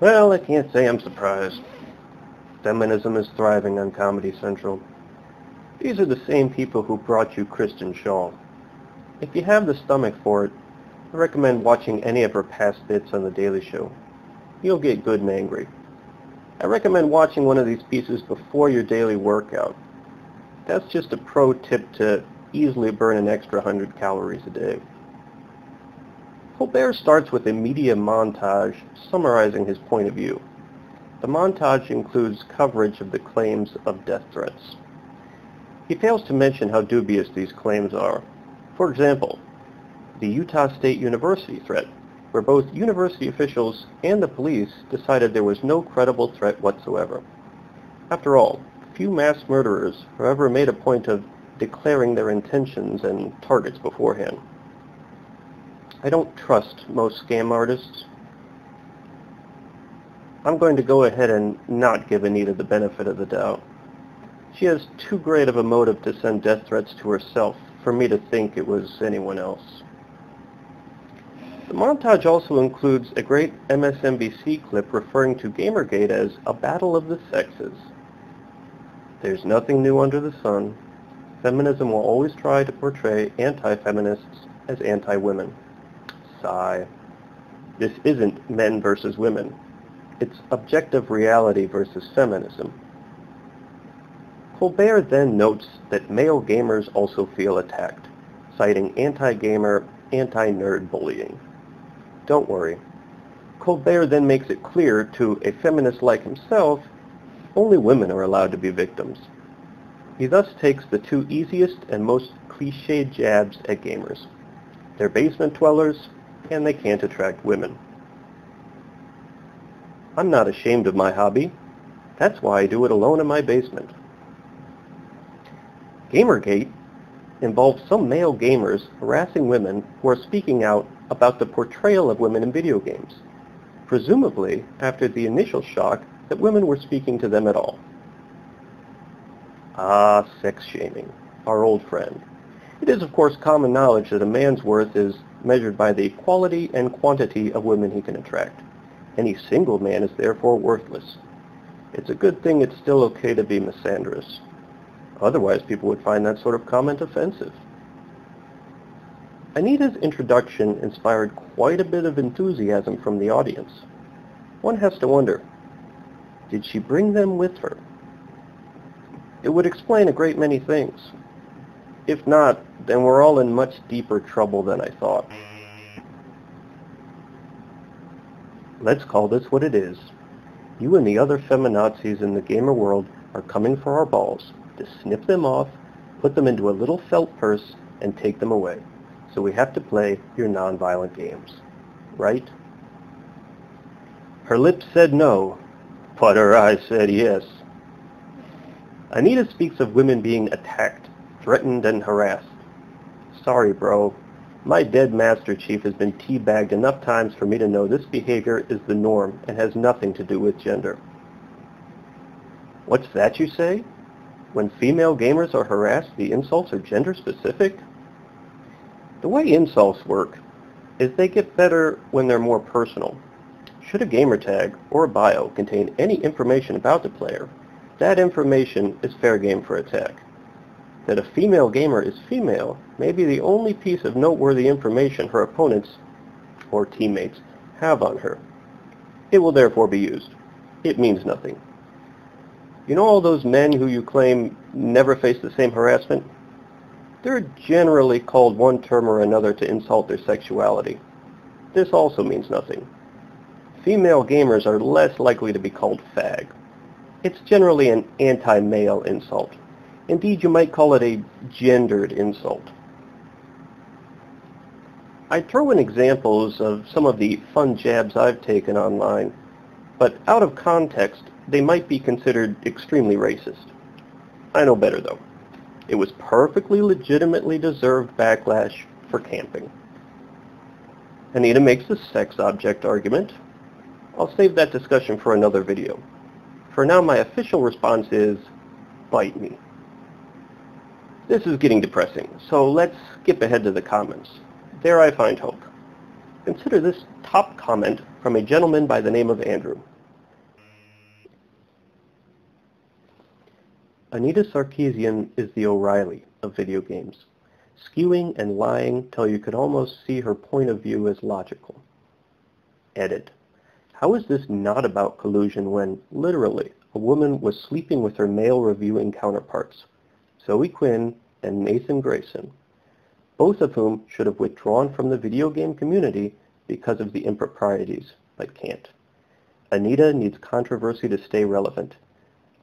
Well, I can't say I'm surprised. Feminism is thriving on Comedy Central. These are the same people who brought you Kristen Shaw. If you have the stomach for it, I recommend watching any of her past bits on The Daily Show. You'll get good and angry. I recommend watching one of these pieces before your daily workout. That's just a pro tip to easily burn an extra 100 calories a day. Colbert starts with a media montage summarizing his point of view. The montage includes coverage of the claims of death threats. He fails to mention how dubious these claims are. For example, the Utah State University threat, where both university officials and the police decided there was no credible threat whatsoever. After all, few mass murderers have ever made a point of declaring their intentions and targets beforehand. I don't trust most scam artists. I'm going to go ahead and not give Anita the benefit of the doubt. She has too great of a motive to send death threats to herself for me to think it was anyone else. The montage also includes a great MSNBC clip referring to Gamergate as a battle of the sexes. There's nothing new under the sun. Feminism will always try to portray anti-feminists as anti-women. Sigh. This isn't men versus women. It's objective reality versus feminism. Colbert then notes that male gamers also feel attacked, citing anti-gamer, anti-nerd bullying. Don't worry. Colbert then makes it clear to a feminist like himself, only women are allowed to be victims. He thus takes the two easiest and most cliched jabs at gamers. They're basement dwellers, and they can't attract women. I'm not ashamed of my hobby. That's why I do it alone in my basement. Gamergate involves some male gamers harassing women who are speaking out about the portrayal of women in video games, presumably after the initial shock that women were speaking to them at all. Ah, sex shaming, our old friend. It is of course common knowledge that a man's worth is measured by the quality and quantity of women he can attract. Any single man is therefore worthless. It's a good thing it's still okay to be misandrous. Otherwise, people would find that sort of comment offensive. Anita's introduction inspired quite a bit of enthusiasm from the audience. One has to wonder, did she bring them with her? It would explain a great many things. If not, then we're all in much deeper trouble than I thought. Let's call this what it is. You and the other feminazis in the gamer world are coming for our balls, to snip them off, put them into a little felt purse, and take them away. So we have to play your nonviolent games. Right? Her lips said no, but her eyes said yes. Anita speaks of women being attacked, threatened, and harassed. Sorry, bro. My dead Master Chief has been teabagged enough times for me to know this behavior is the norm and has nothing to do with gender. What's that you say? When female gamers are harassed, the insults are gender-specific? The way insults work is they get better when they're more personal. Should a gamer tag or a bio contain any information about the player, that information is fair game for attack. That a female gamer is female may be the only piece of noteworthy information her opponents or teammates have on her. It will therefore be used. It means nothing. You know all those men who you claim never face the same harassment? They're generally called one term or another to insult their sexuality. This also means nothing. Female gamers are less likely to be called fag. It's generally an anti-male insult. Indeed, you might call it a gendered insult. I throw in examples of some of the fun jabs I've taken online, but out of context, they might be considered extremely racist. I know better, though. It was perfectly legitimately deserved backlash for camping. Anita makes the sex object argument. I'll save that discussion for another video. For now, my official response is, bite me. This is getting depressing, so let's skip ahead to the comments. There I find hope. Consider this top comment from a gentleman by the name of Andrew. Anita Sarkeesian is the O'Reilly of video games, skewing and lying till you could almost see her point of view as logical. Edit. How is this not about collusion when, literally, a woman was sleeping with her male reviewing counterparts, Zoe Quinn and Nathan Grayson, both of whom should have withdrawn from the video game community because of the improprieties, but can't. Anita needs controversy to stay relevant.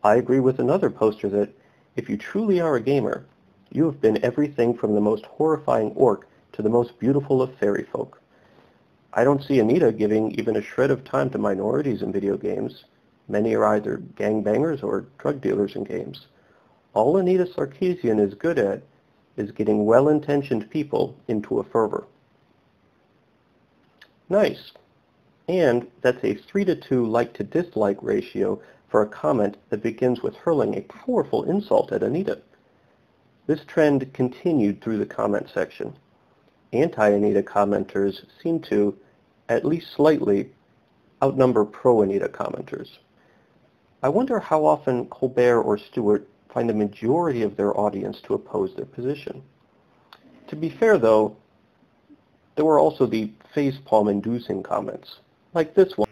I agree with another poster that, if you truly are a gamer, you have been everything from the most horrifying orc to the most beautiful of fairy folk. I don't see Anita giving even a shred of time to minorities in video games. Many are either gangbangers or drug dealers in games. All Anita Sarkeesian is good at is getting well-intentioned people into a fervor. Nice. And that's a 3-to-2 like-to-dislike ratio for a comment that begins with hurling a powerful insult at Anita. This trend continued through the comment section. Anti-Anita commenters seem to, at least slightly, outnumber pro-Anita commenters. I wonder how often Colbert or Stewart find a majority of their audience to oppose their position. To be fair, though, there were also the facepalm-inducing comments, like this one.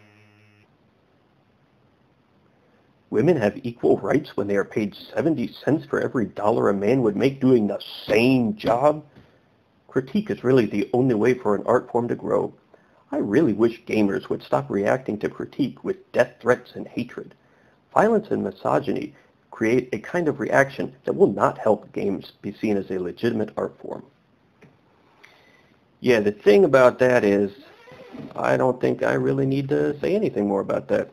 Women have equal rights when they are paid 70 cents for every dollar a man would make doing the same job? Critique is really the only way for an art form to grow. I really wish gamers would stop reacting to critique with death threats and hatred. Violence and misogyny create a kind of reaction that will not help games be seen as a legitimate art form. Yeah, the thing about that is, I don't think I really need to say anything more about that.